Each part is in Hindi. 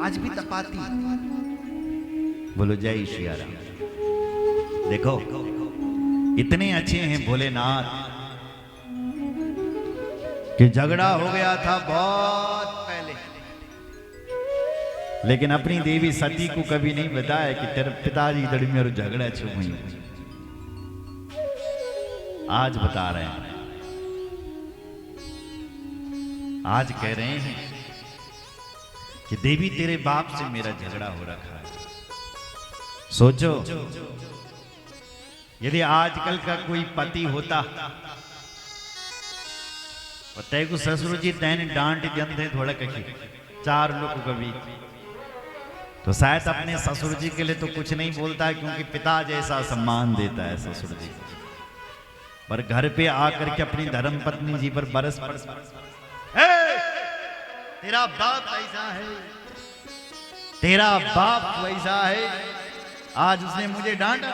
आज भी तपाती। बोलो जय श्री राम। देखो इतने अच्छे हैं भोलेनाथ कि झगड़ा हो गया था बहुत पहले, लेकिन अपनी देवी सती को कभी नहीं बताया कि तेरे पिताजी दरमियान झगड़ा छू हुई। आज बता रहे हैं, आज कह रहे हैं कि देवी तेरे बाप से मेरा झगड़ा हो रखा है। सोचो यदि आजकल का कोई पति होता और तय को ससुर जी तैने डांट जंदे थोड़ा कही 4 लोग कभी, तो शायद अपने ससुर जी के लिए तो कुछ नहीं बोलता है, क्योंकि पिता जैसा सम्मान देता है ससुर जी। पर घर पे आकर के अपनी धर्म पत्नी जी पर बरस तेरा बाप ऐसा है, तेरा बाप वैसा है, आज उसने मुझे डांटा।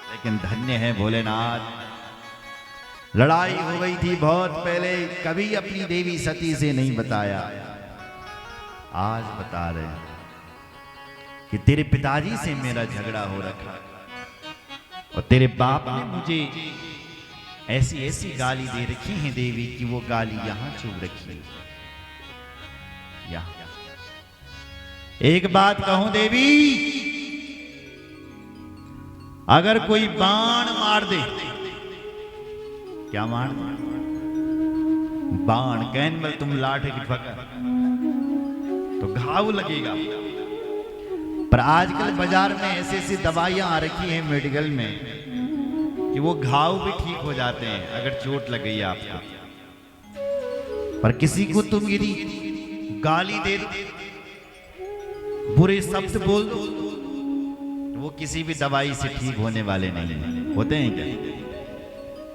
लेकिन धन्य है भोलेनाथ, लड़ाई हो गई थी बहुत पहले, कभी अपनी देवी सती से नहीं बताया। आज बता रहे हैं कि तेरे पिताजी से मेरा झगड़ा हो रखा और तेरे बाप ने मुझे ऐसी ऐसी गाली दे रखी है देवी कि वो गाली यहां चुभ रखी है। यहां एक बात कहूं देवी, अगर कोई बाण मार दे, क्या मार दे? बाण कैनवल तुम लाठे की पकड़ तो घाव लगेगा। पर आजकल बाजार में ऐसी ऐसी दवाइयां आ रखी हैं मेडिकल में कि वो घाव भी ठीक हो जाते हैं अगर चोट लग गई आपको। पर किसी को तुम यदि गाली दे दो, बुरे शब्द बोल दो, तो वो किसी भी दवाई से ठीक होने वाले नहीं है। होते हैं क्या?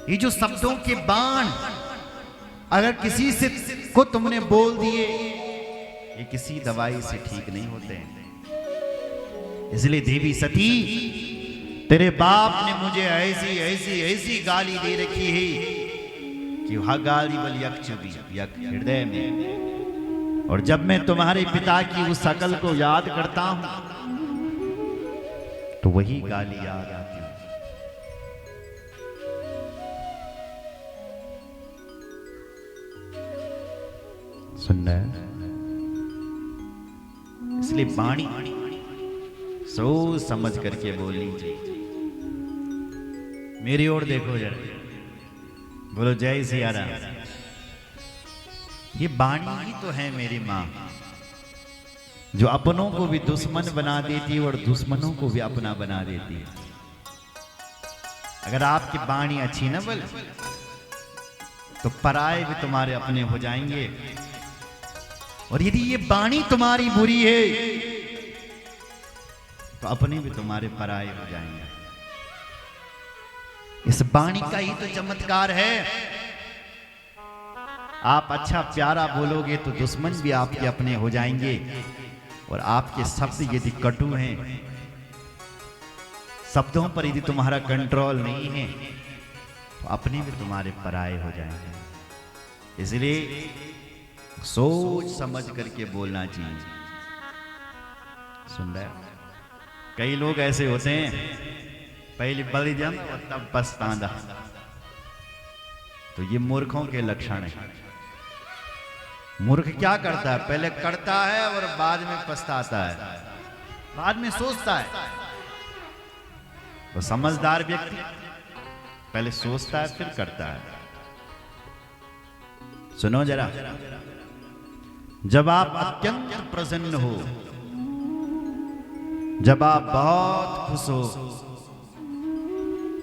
ये जो शब्दों के बाण अगर किसी से को तुमने बोल दिए, ये किसी दवाई से ठीक नहीं होते हैं। इसलिए देवी सती, तेरे बाप ने मुझे ऐसी ऐसी ऐसी गाली दे रखी है कि वह गाली बल यक चुभी यक हृदय में। और जब मैं तुम्हारे पिता की उस शकल को याद करता हूं तो वही गाली याद आती है। सुन रहे हैं? इसलिए वाणी सोच समझ करके बोलनी चाहिए। मेरी ओर देखो जरा, बोलो जय सिया राम। ये वाणी ही तो है मेरी माँ, जो अपनों को भी दुश्मन बना देती है और दुश्मनों को भी अपना बना देती है। अगर आपकी वाणी अच्छी न बोले तो पराये भी तुम्हारे अपने हो जाएंगे, और यदि ये वाणी तुम्हारी बुरी है तो अपने भी तुम्हारे पराये हो जाएंगे। इस वाणी का ही तो चमत्कार है। आप अच्छा प्यारा बोलोगे तो दुश्मन भी आपके अपने हो जाएंगे, और आपके शब्द यदि कटु हैं, शब्दों पर यदि तुम्हारा कंट्रोल नहीं है तो अपने भी तुम्हारे पराये हो जाएंगे। इसलिए सोच समझ करके बोलना चाहिए। सुन रहे हो? कई लोग ऐसे होते हैं, पहले बलि जन और तब पछतांदा। तो ये मूर्खों के लक्षण है। मूर्ख क्या करता है? पहले करता है और बाद में पछताता है, बाद में सोचता है। तो समझदार व्यक्ति पहले सोचता है फिर करता है। सुनो जरा, जब आप अत्यंत प्रसन्न हो, जब आप बहुत खुश हो,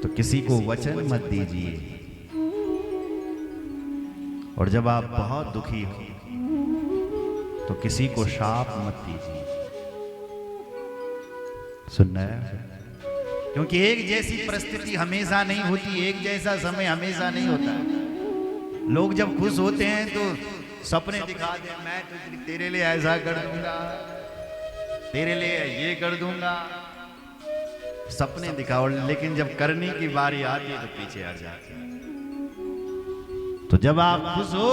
तो किसी को वचन मत दीजिए, और जब आप बहुत दुखी हो तो किसी को शाप मत दीजिए। सुनना है? क्योंकि एक जैसी परिस्थिति हमेशा नहीं होती, एक जैसा समय हमेशा नहीं होता। लोग जब खुश होते हैं तो सपने दिखा दे, मैं तो तेरे लिए ऐसा कर दूंगा, तेरे लिए ये कर दूंगा, सपने दिखाओ, लेकिन जब करने की बारी आती है तो पीछे आ जाते हैं। तो जब आप खुश हो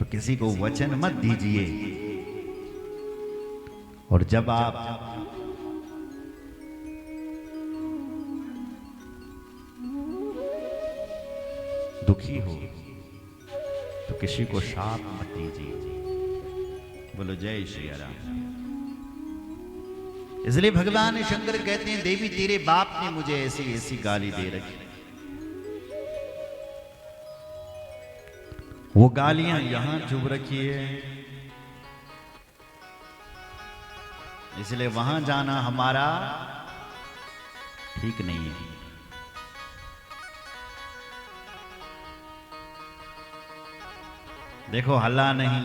तो किसी को वचन मत दीजिए। और जब आप दुखी हो तो किसी को शाप मत दीजिए। बोलो जय श्री राम। इसलिए भगवान शंकर कहते हैं, देवी तेरे बाप ने मुझे ऐसी ऐसी गाली दे रखी। वो गालियां यहां चुभ रखी है, इसलिए वहां जाना हमारा ठीक नहीं है। देखो हल्ला नहीं।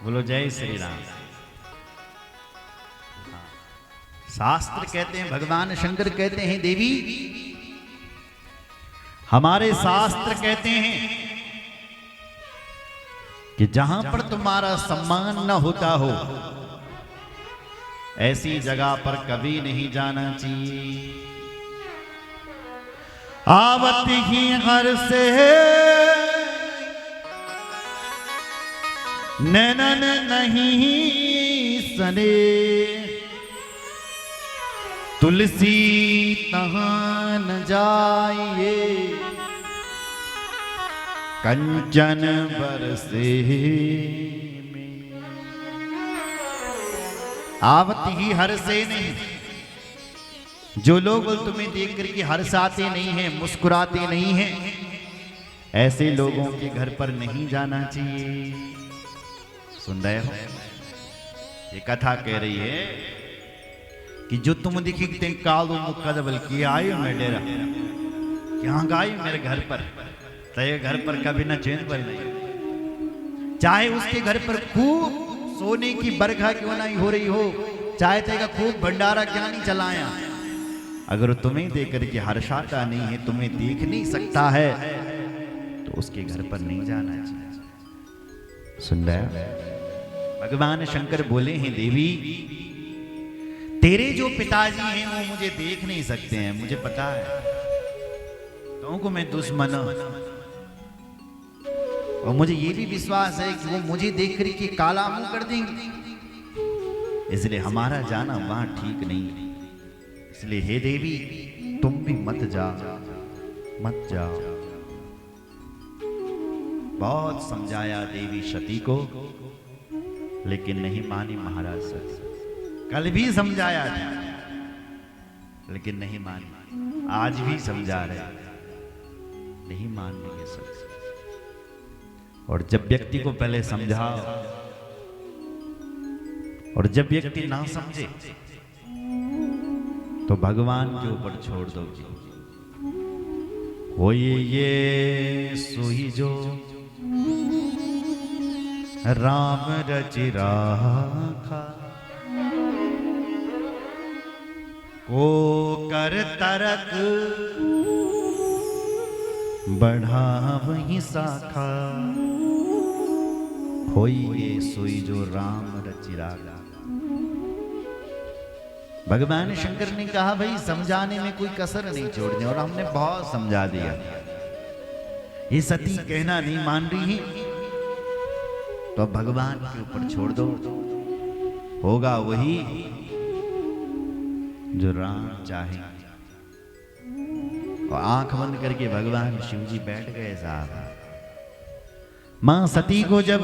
बोलो जय श्री राम। शास्त्र कहते हैं, भगवान शंकर कहते हैं, देवी हमारे शास्त्र कहते हैं कि जहां पर तुम्हारा सम्मान न होता हो ऐसी जगह पर कभी नहीं जाना चाहिए। आवत ही हर से नैनन नहीं सने, तुलसी तहां न जाइए, कंचन बरसे में। आवत ही हर से नहीं। जो लोग तुम्हें देख करके हर्षाते नहीं हैं, मुस्कुराते नहीं हैं, ऐसे लोगों के घर पर नहीं जाना चाहिए। सुन रहे हो? ये कथा कह रही है कि जो तुम दिखते कालू मुकदबल की आयु में डेरा यहाँ गाय मेरे घर पर, तेरे घर पर कभी ना चैन पर नहीं। चाहे उसके घर पर खूब सोने की बरखा क्यों नहीं हो रही हो, चाहे तेरा खूब भंडारा क्या नहीं चलाया, अगर तुम्हें देख करके हर्षाता नहीं है, तुम्हें देख नहीं सकता है, तो उसके घर पर नहीं जाना चाहिए। सुन रहे? भगवान शंकर बोले हैं, देवी तेरे जो पिताजी हैं वो मुझे देख नहीं सकते हैं, मुझे पता है, तुमको मैं दुश्मन हूं, और मुझे ये भी विश्वास है कि वो मुझे देख कर के काला मुंह कर देंगे, इसलिए हमारा जाना वहां ठीक नहीं है। इसलिए हे देवी तुम भी मत जाओ, मत जाओ। बहुत समझाया देवी सती को, लेकिन नहीं मानी महाराज सती। कल भी समझाया था, लेकिन नहीं मानी। आज भी समझा रहे, नहीं मानेंगे सती। और जब व्यक्ति को पहले समझाओ, और जब व्यक्ति ना समझे तो भगवान के ऊपर छोड़ दोगे। वो ये सोई जो राम रचि राखा, को कर तरक बढ़ा वही शाखा। होई ये सोई जो राम रचि राखा। भगवान शंकर ने कहा, भाई समझाने में कोई कसर नहीं छोड़नी, और हमने बहुत समझा दिया। ये सती कहना नहीं मान रही है, तो अब भगवान के ऊपर छोड़ दो, होगा वही जो राम चाहेंगे। और आंख बंद करके भगवान शिव जी बैठ गए साहब। मां सती को जब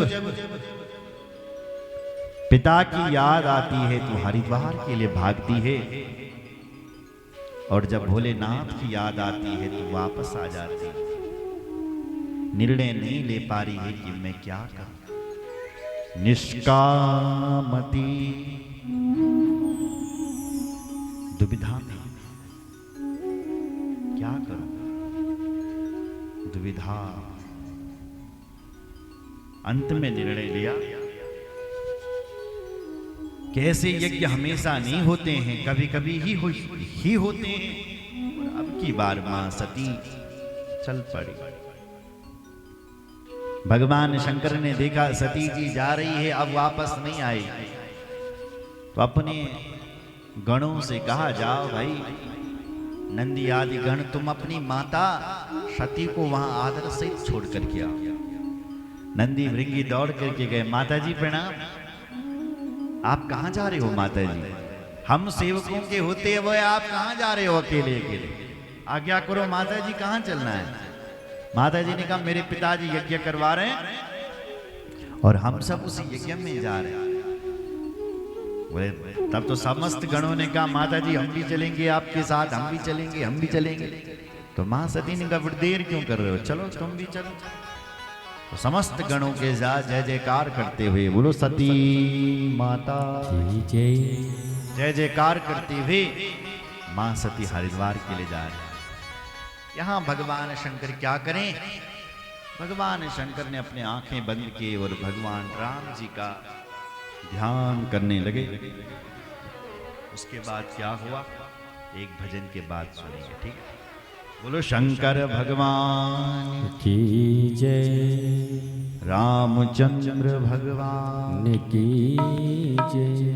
पिता की याद आती है तो हरिद्वार के लिए भागती है, और जब भोलेनाथ की याद आती है तो वापस आ जाती है। निर्णय नहीं ले पा रही है कि मैं क्या करूं। निष्कामती दुविधा में, क्या करूं, दुविधा। अंत में निर्णय लिया कि ऐसे यज्ञ हमेशा नहीं होते हैं, कभी कभी ही होते हैं। और अब की बार मां सती चल पड़ी। भगवान शंकर ने देखा सती जी जा रही है, अब वापस नहीं आई, तो अपने गणों से कहा, जाओ भाई नंदी आदि गण, तुम अपनी माता सती को वहां आदर से छोड़ करके आओ। नंदी भृंगी दौड़ करके गए, माता जी प्रणाम। आप कहाँ जा रहे हो माता जी? हम सेवकों के होते हुए आप कहाँ जा रहे हो अकेले अकेले? आज्ञा करो माता जी, कहाँ चलना है? माता जी ने कहा मेरे पिताजी यज्ञ करवा रहे हैं और हम सब उसी यज्ञ में जा रहे हैं। बोले तब तो समस्त गणों ने कहा माता जी हम भी चलेंगे आपके साथ, हम भी चलेंगे, हम भी चलेंगे। तो मां सती ने कहा देर क्यों कर रहे हो, चलो तुम भी चलो। तो समस्त गणों के साथ जय जयकार करते हुए बोलो सती माता जय, जय जयकार करते हुए मां सती हरिद्वार के लिए जा रहे। यहाँ भगवान शंकर क्या करें? भगवान शंकर ने अपने आंखें बंद की और भगवान राम जी का ध्यान करने लगे। उसके बाद क्या हुआ एक भजन के बाद सुनेंगे, ठीक है? बोलो शंकर भगवान की जय, रामचंद्र भगवान की जय।